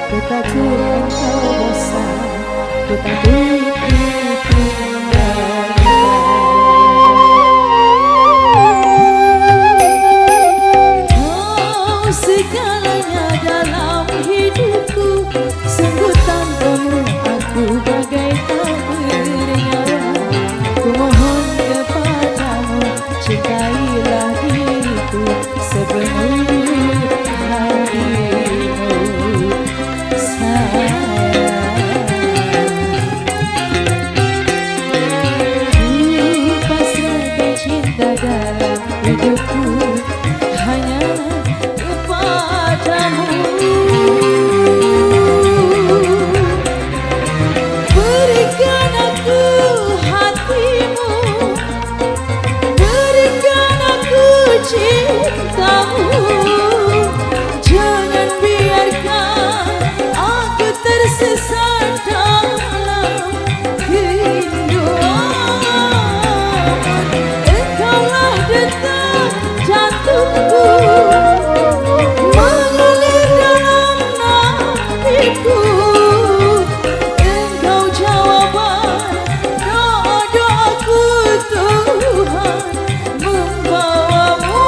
ku takut engkau bosan, ku takut ditinggalkan. Kau segalanya dalam hidupku, sungguh tanpamu aku bagaikan bernyawa. Ku mohon kepadamu, cintailah diriku sepenuh hatimu, sayang. Ku pasrahkan cinta dalam hidupku hanya kepadamu. Berikan aku hatimu, berikan aku cintamu. Jangan biarkan aku tersesat dalam kerinduan. Engkaulah detak jantungku, mengalir dalam nadiku. Engkau jawaban doa-doaku, Tuhan membawamu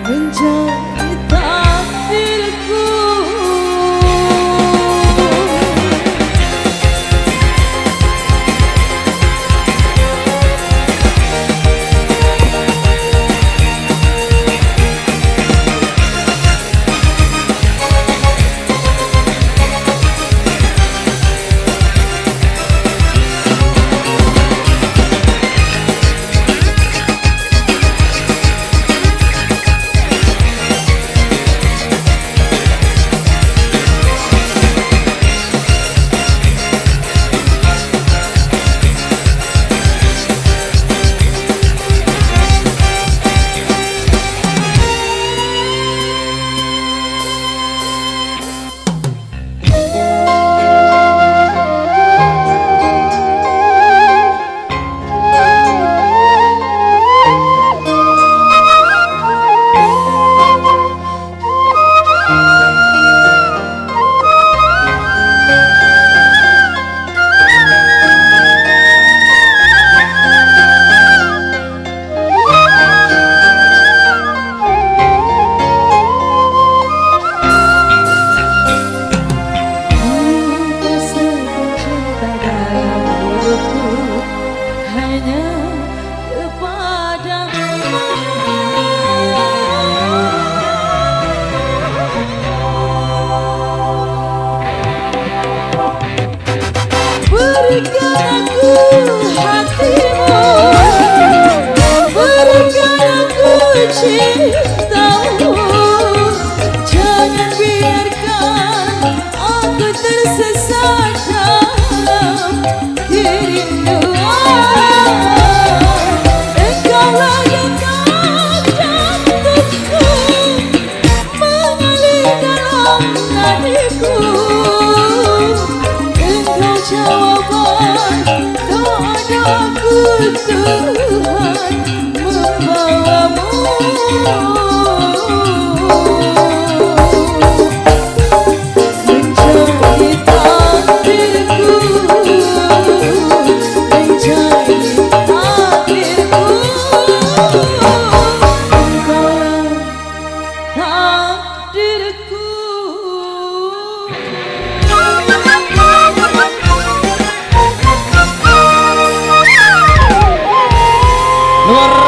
menjadi takdirku. Berikan aku hatimu, berikan aku cintamu. Jangan biarkan aku tersesat dalam kerinduan. Engkaulah detak jantungku, mengalir dalam nadiku. Engkau jawaban doa-doaku, Tuhan membawamu menjadi takdirku, menjadi takdirku. Engkaulah takdirku. Luar